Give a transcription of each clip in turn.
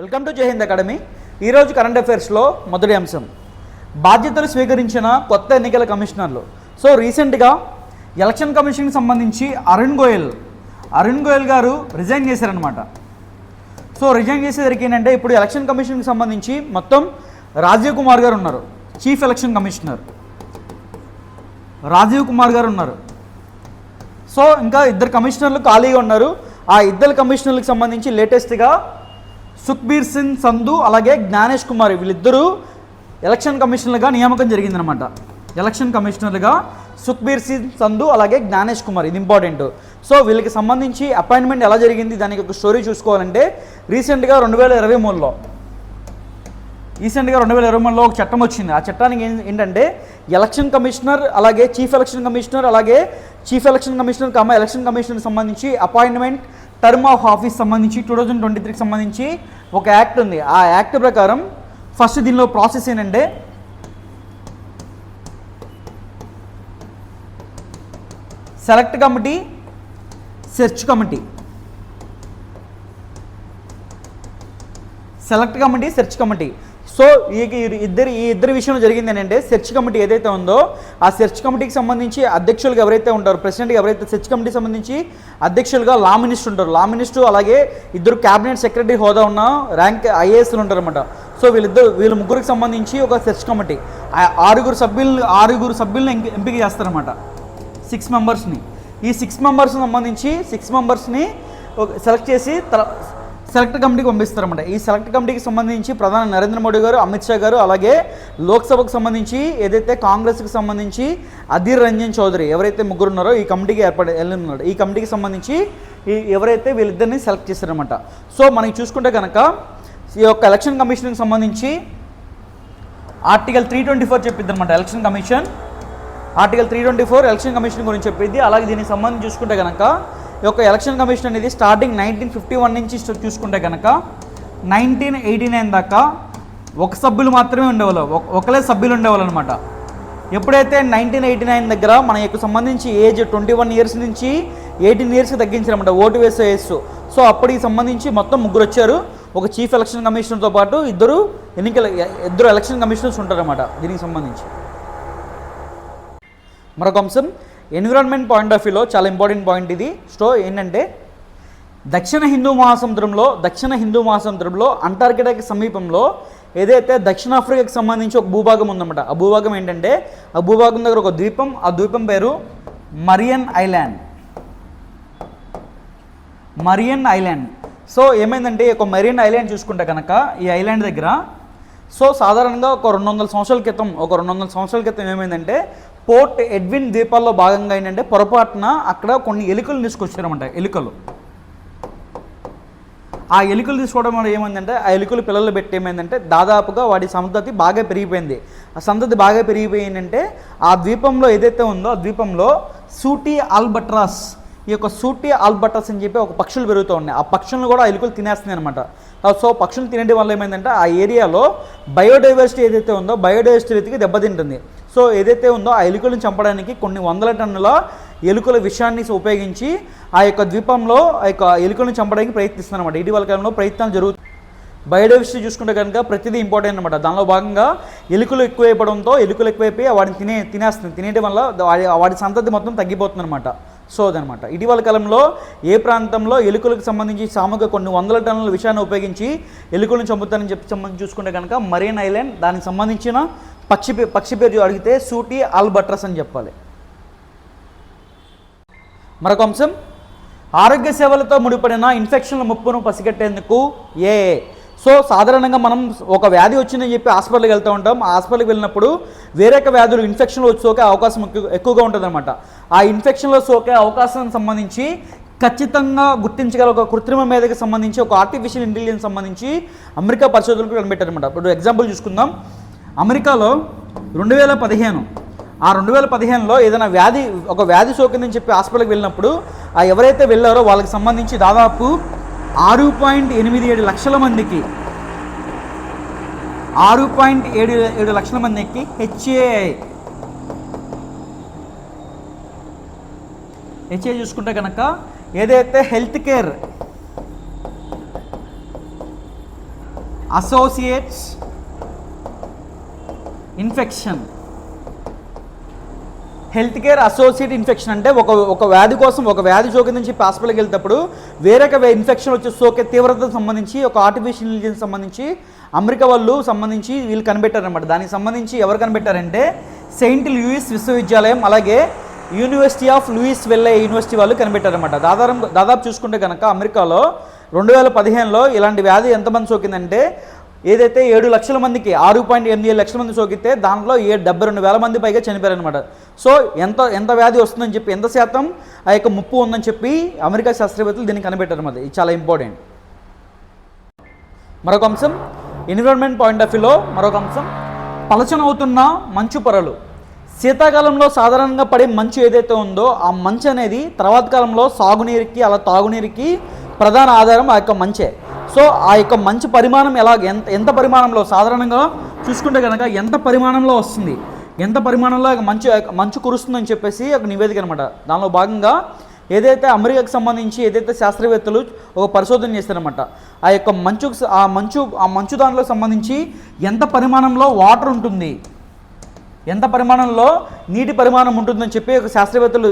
Welcome to జై Hind academy. ఈరోజు current అఫైర్స్లో మొదటి అంశం, బాధ్యతలు స్వీకరించిన కొత్త ఎన్నికల కమిషనర్లు. సో రీసెంట్గా ఎలక్షన్ కమిషన్కి సంబంధించి అరుణ్ గోయల్ గారు రిజైన్ చేశారనమాట. సో రిజైన్ చేసేసరికి ఏంటంటే ఇప్పుడు ఎలక్షన్ కమిషన్కి సంబంధించి మొత్తం రాజీవ్ కుమార్ గారు ఉన్నారు, chief election commissioner Rajiv Kumar గారు ఉన్నారు. సో ఇంకా ఇద్దరు కమిషనర్లు ఖాళీగా ఉన్నారు. ఆ ఇద్దరు కమిషనర్లకు సంబంధించి లేటెస్ట్గా సుఖ్బీర్ సింగ్ సంధు అలాగే జ్ఞానేష్ కుమార్ వీళ్ళిద్దరూ ఎలక్షన్ కమిషనర్లుగా నియామకం జరిగిందనమాట. ఎలక్షన్ కమిషనర్లుగా సుఖ్బీర్ సింగ్ సంధు అలాగే జ్ఞానేష్ కుమార్, ఇది ఇంపార్టెంట్. సో వీళ్ళకి సంబంధించి అపాయింట్మెంట్ ఎలా జరిగింది దానికి ఒక స్టోరీ చూసుకోవాలంటే రీసెంట్గా 2023లో ఒక చట్టం వచ్చింది. ఆ చట్టానికి ఏంటంటే ఎలక్షన్ కమిషనర్ అలాగే చీఫ్ ఎలక్షన్ కమిషనర్ అలాగే చీఫ్ ఎలక్షన్ కమిషనర్ ఎలక్షన్ కమిషనర్కి సంబంధించి అపాయింట్మెంట్ టర్మ్ ఆఫ్ ఆఫీస్ సంబంధించి 2023కి సంబంధించి ఒక యాక్ట్ ఉంది. ఆ యాక్ట్ ప్రకారం ఫస్ట్ దీనిలో ప్రాసెస్ ఏంటంటే select committee, search committee. So ఈ ఇద్దరి విషయంలో జరిగింది ఏంటంటే సెర్చ్ కమిటీ ఏదైతే ఉందో ఆ సెర్చ్ కమిటీకి సంబంధించి అధ్యక్షులుగా ఎవరైతే ఉంటారో, ప్రెసిడెంట్గా ఎవరైతే సెర్చ్ కమిటీ సంబంధించి అధ్యక్షులుగా లా మినిస్టర్ ఉంటారు. లా మినిస్టర్ అలాగే ఇద్దరు క్యాబినెట్ సెక్రటరీ హోదా ఉన్న ర్యాంక్ ఐఏఎస్లు ఉంటారు అనమాట. సో వీళ్ళ ముగ్గురికి సంబంధించి ఒక సెర్చ్ కమిటీ ఆరుగురు సభ్యులను ఎంపిక చేస్తారన్నమాట, 6 మెంబర్స్ని. ఈ 6 మెంబర్స్ని సంబంధించి 6 మెంబర్స్ని సెలెక్ట్ చేసి సెలెక్ట్ కమిటీకి పంపిస్తారన్నమాట. ఈ సెలెక్ట్ కమిటీకి సంబంధించి ప్రధాని నరేంద్ర మోడీ గారు, అమిత్ షా గారు అలాగే లోక్సభకు సంబంధించి ఏదైతే కాంగ్రెస్కి సంబంధించి అధీర్ రంజన్ చౌదరి ఎవరైతే ముగ్గురు ఉన్నారో ఈ కమిటీకి వెళ్ళనున్నాడు. ఈ కమిటీకి సంబంధించి ఎవరైతే వీళ్ళిద్దరిని సెలెక్ట్ చేస్తారనమాట. సో మనకి చూసుకుంటే కనుక ఈ యొక్క ఎలక్షన్ కమిషన్కి సంబంధించి ఆర్టికల్ 324 చెప్పిద్ది అనమాట. Election commission article 324 election commission గురించి చెప్పింది. అలాగే దీనికి సంబంధించి చూసుకుంటే కనుక ఈ యొక్క ఎలక్షన్ కమిషన్ అనేది స్టార్టింగ్ 1951 నుంచి చూసుకుంటే కనుక 1989 దాకా ఒక సభ్యులు మాత్రమే ఉండేవాళ్ళు, ఒకలే సభ్యులు ఉండేవాళ్ళు అనమాట. ఎప్పుడైతే 1989 దగ్గర మన యొక్క సంబంధించి ఏజ్ 21 ఇయర్స్ నుంచి 18 ఇయర్స్కి తగ్గించారన్నమాట ఓటు వేసే ఏజ్. సో అప్పటికి సంబంధించి మొత్తం ముగ్గురు వచ్చారు. ఒక చీఫ్ ఎలక్షన్ కమిషనర్తో పాటు ఇద్దరు ఎలక్షన్ కమిషనర్స్ ఉంటారన్నమాట. దీనికి సంబంధించి మరొక అంశం, ఎన్విరాన్మెంట్ పాయింట్ ఆఫ్ వ్యూలో చాలా ఇంపార్టెంట్ పాయింట్ ఇది. సో ఏంటంటే దక్షిణ హిందూ మహాసముద్రంలో అంటార్కిటిక్ సమీపంలో ఏదైతే దక్షిణాఫ్రికాకి సంబంధించి ఒక భూభాగం ఉందన్నమాట. ఆ భూభాగం ఏంటంటే ఆ భూభాగం దగ్గర ఒక ద్వీపం, ఆ ద్వీపం పేరు మరియన్ ఐలాండ్. సో ఏమైందంటే ఒక మరియన్ ఐలాండ్ చూసుకుంటే కనుక ఈ ఐలాండ్ దగ్గర సో సాధారణంగా ఒక 200 సంవత్సరాల క్రితం ఏమైందంటే పోర్ట్ ఎడ్విన్ ద్వీపాల్లో భాగంగా ఏంటంటే పొరపాటున అక్కడ కొన్ని ఎలుకలు తీసుకొచ్చారన్నమాట. ఆ ఎలుకలు తీసుకోవడం వల్ల ఏమైందంటే ఆ ఎలుకలు పిల్లలు పెట్టి ఏమైందంటే దాదాపుగా వాటి సంతతి బాగా పెరిగిపోయింది. ఆ సంతతి బాగా పెరిగిపోయిందంటే ఆ ద్వీపంలో ఏదైతే ఉందో ఆ ద్వీపంలో సూటీ ఆల్బట్రాస్ అని చెప్పి ఒక పక్షులు పెరుగుతూ ఉన్నాయి. ఆ పక్షులను కూడా ఆ ఎలుకలు తినేస్తున్నాయి అనమాట. సో పక్షులు తినడం వల్ల ఏమైందంటే ఆ ఏరియాలో బయోడైవర్సిటీ ఏదైతే ఉందో బయోడైవర్సిటీకి దెబ్బతింటుంది. సో ఏదైతే ఉందో ఆ ఎలుకలను చంపడానికి కొన్ని వందల టన్నుల ఎలుకల విషాన్ని ఉపయోగించి ఆ యొక్క ద్వీపంలో ఆ యొక్క ఎలుకలను చంపడానికి ప్రయత్నిస్తున్నారు అనమాట. ఇటీవల కాలంలో ప్రయత్నాలు జరుగుతాయి. బయోడైవర్సిటీ చూసుకుంటే కనుక ప్రతిదీ ఇంపార్టెంట్ అనమాట. దానిలో భాగంగా ఎలుకలు ఎక్కువైపోవడంతో ఎలుకలు ఎక్కువైపోయి వాటిని తినేయడం వల్ల వాటి సంతతి మొత్తం తగ్గిపోతుంది అనమాట. సో అదనమాట. ఇటీవల కాలంలో ఏ ప్రాంతంలో ఎలుకలకు సంబంధించి సాముగా కొన్ని వందల టన్నుల విషయాన్ని ఉపయోగించి ఎలుకలను చంపుతారని సంబంధించి చూసుకుంటే కనుక మరీన్ ఐలాండ్, దానికి సంబంధించిన పక్షి పేరు అడిగితే సూటీ ఆల్బట్రస్ అని చెప్పాలి. మరొక అంశం, ఆరోగ్య సేవలతో ముడిపడిన ఇన్ఫెక్షన్ల ముప్పును పసిగట్టేందుకు సో సాధారణంగా మనం ఒక వ్యాధి వచ్చిందని చెప్పి హాస్పిటల్కి వెళ్తూ ఉంటాం. ఆ హాస్పిటల్కి వెళ్ళినప్పుడు వేరే వ్యాధులు ఇన్ఫెక్షన్లు సోకే అవకాశం ఎక్కువగా ఉంటుందన్నమాట. ఆ ఇన్ఫెక్షన్లో సోకే అవకాశానికి సంబంధించి ఖచ్చితంగా గుర్తించగల ఒక కృత్రిమ మేధకు సంబంధించి ఒక ఆర్టిఫిషియల్ ఇంటెలిజెన్స్ సంబంధించి అమెరికా పరిశోధనలు కనిపెట్టారనమాట. ఇప్పుడు ఎగ్జాంపుల్ చూసుకుందాం. అమెరికాలో 2015లో ఏదైనా ఒక వ్యాధి సోకిందని చెప్పి హాస్పిటల్కి వెళ్ళినప్పుడు ఆ ఎవరైతే వెళ్ళారో వాళ్ళకి సంబంధించి దాదాపు 6.87 లక్షల మందికి హెచ్ఏ చూసుకుంటే కనుక ఏదైతే health care associates infection. Health care associate infection అంటే ఒక వ్యాధి కోసం, ఒక వ్యాధి సోకిందని చెప్పి హాస్పిటల్కి వెళ్తేప్పుడు వేరొక ఇన్ఫెక్షన్ వచ్చే సోకే తీవ్రతకు సంబంధించి ఒక ఆర్టిఫిషియల్ ఇంటెలిజెన్స్ సంబంధించి అమెరికా వాళ్ళు సంబంధించి వీళ్ళు కనిపెట్టారనమాట. దానికి సంబంధించి ఎవరు కనిపెట్టారంటే సెయింట్ లూయిస్ విశ్వవిద్యాలయం అలాగే యూనివర్సిటీ ఆఫ్ లూయిస్ వెల్లే యూనివర్సిటీ వాళ్ళు కనిపెట్టారనమాట. దాదాపు చూసుకుంటే కనుక అమెరికాలో 2015లో ఇలాంటి వ్యాధి ఎంతమంది సోకిందంటే ఏదైతే 7 లక్షల మందికి 6.87 లక్షల మంది సోకితే దాంట్లో 72,000 మంది పైగా చనిపోయారనమాట. సో ఎంత వ్యాధి వస్తుందని చెప్పి, ఎంత శాతం ఆ యొక్క ముప్పు ఉందని చెప్పి అమెరికా శాస్త్రవేత్తలు దీన్ని కనిపెట్టారన్నమాట. ఇది చాలా ఇంపార్టెంట్. మరొక అంశం ఎన్విరాన్మెంట్ పాయింట్ ఆఫ్ వ్యూలో మరొక అంశం పలచనవుతున్న మంచు పొరలు. శీతాకాలంలో సాధారణంగా పడే మంచు ఏదైతే ఉందో ఆ మంచు అనేది తర్వాత కాలంలో సాగునీరుకి అలా తాగునీరుకి ప్రధాన ఆధారం ఆ యొక్క మంచే. సో ఆ యొక్క మంచు పరిమాణం ఎంత పరిమాణంలో సాధారణంగా చూసుకుంటే కనుక ఎంత పరిమాణంలో వస్తుంది, ఎంత పరిమాణంలో మంచు కురుస్తుందని చెప్పేసి ఒక నివేదిక అనమాట. దానిలో భాగంగా ఏదైతే అమెరికాకు సంబంధించి ఏదైతే శాస్త్రవేత్తలు ఒక పరిశోధన చేస్తారనమాట. ఆ యొక్క మంచు దానిలో సంబంధించి ఎంత పరిమాణంలో వాటర్ ఉంటుంది, ఎంత పరిమాణంలో నీటి పరిమాణం ఉంటుందని చెప్పి ఒక శాస్త్రవేత్తలు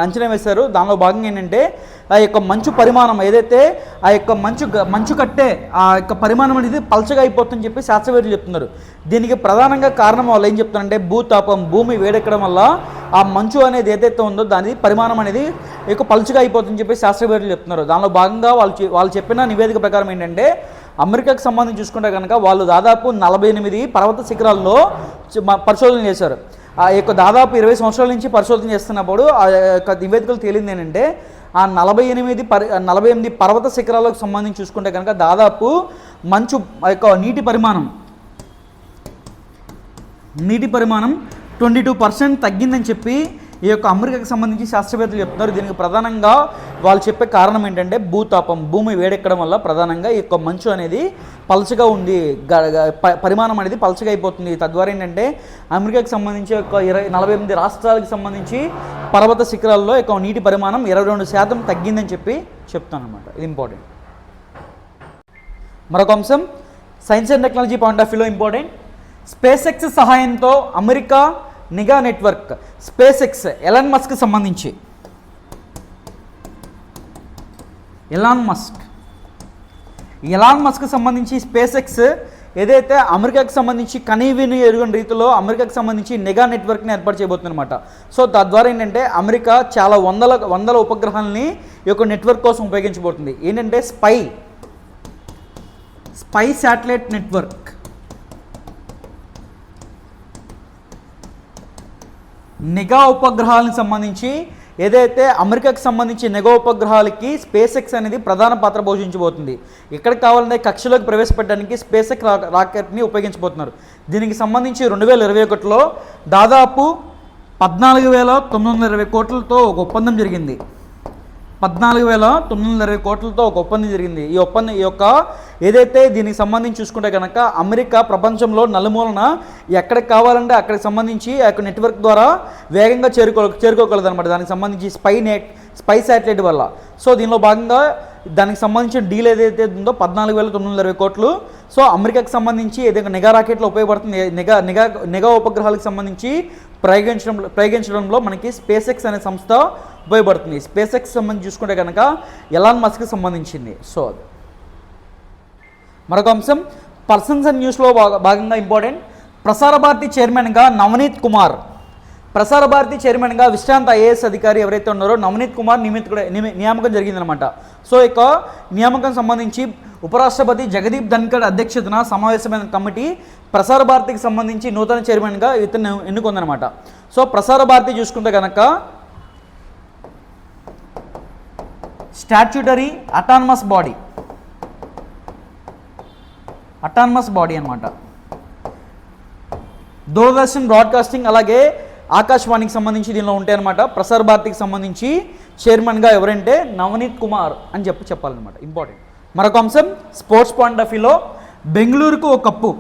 అంచనా వేశారు. దానిలో భాగంగా ఏంటంటే ఆ యొక్క మంచు పరిమాణం ఏదైతే ఆ యొక్క మంచు కట్టే ఆ యొక్క పరిమాణం అనేది పల్చగా అయిపోతుందని చెప్పి శాస్త్రవేత్తలు చెప్తున్నారు. దీనికి ప్రధానంగా కారణం వాళ్ళు ఏం చెప్తున్నారంటే భూతాపం, భూమి వేడెక్కడం వల్ల ఆ మంచు అనేది ఏదైతే ఉందో దాని పరిమాణం అనేది ఎక్కువ పల్చగా అయిపోతుందని చెప్పి శాస్త్రవేత్తలు చెప్తున్నారు. దానిలో భాగంగా వాళ్ళు చెప్పిన నివేదిక ప్రకారం ఏంటంటే అమెరికాకు సంబంధించి చూసుకుంటే కనుక వాళ్ళు దాదాపు 48 పర్వత శిఖరాల్లో పరిశోధన చేశారు. ఆ యొక్క దాదాపు 20 సంవత్సరాల నుంచి పరిశోధన చేస్తున్నప్పుడు ఆ యొక్క నివేదికలు తేలింది ఏంటంటే ఆ 48 పర్వత శిఖరాలకు సంబంధించి చూసుకుంటే కనుక దాదాపు మంచు యొక్క నీటి పరిమాణం 22% తగ్గిందని చెప్పి ఈ యొక్క అమెరికాకు సంబంధించి శాస్త్రవేత్తలు చెప్తున్నారు. దీనికి ప్రధానంగా వాళ్ళు చెప్పే కారణం ఏంటంటే భూతాపం, భూమి వేడెక్కడం వల్ల ప్రధానంగా ఈ యొక్క మంచు అనేది పలచగా ఉంది, పరిమాణం అనేది పలచగా అయిపోతుంది. తద్వారా ఏంటంటే అమెరికాకు సంబంధించి ఒక 48 రాష్ట్రాలకు సంబంధించి పర్వత శిఖరాల్లో యొక్క నీటి పరిమాణం 22% తగ్గిందని చెప్పి చెప్తాను అనమాట. ఇది ఇంపార్టెంట్. మరొక అంశం science and technology point of వ్యూలో ఇంపార్టెంట్. స్పేస్ ఎక్స్ సహాయంతో అమెరికా నిఘా network. Space X Elon Musk సంబంధించి ఎలాన్ మస్క్ సంబంధించి స్పేస్ ఎక్స్ ఏదైతే అమెరికాకు సంబంధించి కనీవిని ఎరుగని రీతిలో అమెరికాకు సంబంధించి నిఘా నెట్వర్క్ని ఏర్పాటు చేయబోతుందన్నమాట. సో తద్వారా ఏంటంటే అమెరికా చాలా వందల ఉపగ్రహాలని ఈ యొక్క నెట్వర్క్ కోసం ఉపయోగించబోతుంది. ఏంటంటే స్పై శాటిలైట్ నెట్వర్క్. నిఘా ఉపగ్రహాలకు సంబంధించి ఏదైతే అమెరికాకు సంబంధించి నిఘా ఉపగ్రహాలకి స్పేస్ ఎక్స్ అనేది ప్రధాన పాత్ర పోషించబోతుంది. ఎక్కడికి కావాలంటే కక్షలోకి ప్రవేశపెట్టడానికి స్పేస్ ఎక్స్ రాకెట్ని ఉపయోగించబోతున్నారు. దీనికి సంబంధించి 2021లో దాదాపు 14,920 కోట్లతో ఒక ఒప్పందం జరిగింది. 14,920 కోట్లతో ఒక ఒప్పందం జరిగింది. ఈ యొక్క ఏదైతే దీనికి సంబంధించి చూసుకుంటే కనుక అమెరికా ప్రపంచంలో నలుమూలన ఎక్కడికి కావాలంటే అక్కడికి సంబంధించి ఆ యొక్క నెట్వర్క్ ద్వారా వేగంగా చేరుకోగలదు అనమాట. దానికి సంబంధించి స్పై శాటిలైట్ వల్ల. సో దీనిలో భాగంగా దానికి సంబంధించిన డీల్ ఏదైతే ఉందో 14,920 కోట్లు. సో అమెరికాకు సంబంధించి ఏదైతే నిఘా రాకెట్లో ఉపయోగపడుతుంది, నిఘా ఉపగ్రహాలకు సంబంధించి ప్రయోగించడంలో మనకి స్పేస్ ఎక్స్ అనే సంస్థ ఉపయోగపడుతుంది. స్పేస్ ఎక్స్ సంబంధించి చూసుకుంటే కనుక ఎలాన్ మస్క్కి సంబంధించింది. సో మరొక అంశం పర్సన్స్ అండ్ న్యూస్లో భాగంగా ఇంపార్టెంట్. ప్రసార భారతి చైర్మన్గా నవనీత్ కుమార్. ప్రసార భారతి చైర్మన్గా విశ్రాంత ఐఏఎస్ అధికారి ఎవరైతే ఉన్నారో నవనీత్ కుమార్ నియామకం జరిగిందనమాట. సో ఇక నియామకం సంబంధించి ఉపరాష్ట్రపతి జగదీప్ ధన్కర్ అధ్యక్షతన సమావేశమైన కమిటీ ప్రసార భారతికి సంబంధించి నూతన చైర్మన్గా ఇతను ఎన్నుకుందనమాట. సో ప్రసార భారతి చూసుకుంటే కనుక స్టాట్యూటరీ అటానమస్ బాడీ అనమాట. దూరదర్శన్ బ్రాడ్కాస్టింగ్ అలాగే ఆకాశవాణికి సంబంధించి దీనిలో ఉంటాయన్నమాట. ప్రసార భారతికి సంబంధించి చైర్మన్గా ఎవరంటే నవనీత్ కుమార్ అని చెప్పాలన్నమాట. ఇంపార్టెంట్. మరొక అంశం స్పోర్ట్స్ పాయింట్ ఆఫ్ వ్యూలో బెంగళూరుకు ఒక కప్పు.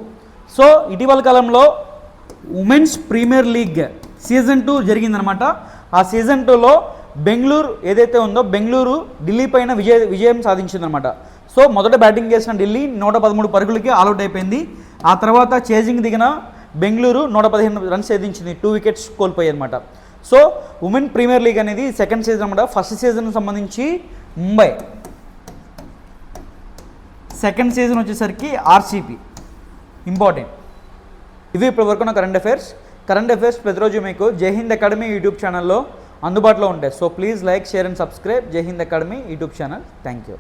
సో ఇటీవల కాలంలో ఉమెన్స్ ప్రీమియర్ లీగ్ సీజన్ 2 జరిగిందనమాట. ఆ సీజన్ 2లో బెంగళూరు ఏదైతే ఉందో బెంగళూరు ఢిల్లీ పైన విజయం సాధించిందనమాట. సో మొదట బ్యాటింగ్ చేసిన ఢిల్లీ 113 పరుగులకి ఆల్అౌట్ అయిపోయింది. ఆ తర్వాత చేజింగ్ దిగిన బెంగళూరు 115 రన్స్ ఛేదించింది, 2 వికెట్స్ కోల్పోయాయి అనమాట. సో ఉమెన్ ప్రీమియర్ లీగ్ అనేది సెకండ్ సీజన్ అనమాట. ఫస్ట్ సీజన్ సంబంధించి ముంబై, సెకండ్ సీజన్ వచ్చేసరికి ఆర్సీబీ. ఇంపార్టెంట్. ఇవి ఇప్పటివరకు నా కరెంట్ అఫైర్స్ ప్రతిరోజు మీకు జై హింద్ అకాడమీ యూట్యూబ్ ఛానల్లో అందుబాటులో ఉంటాయి. So please like, share and subscribe Jai Hind academy YouTube ఛానల్. Thank you.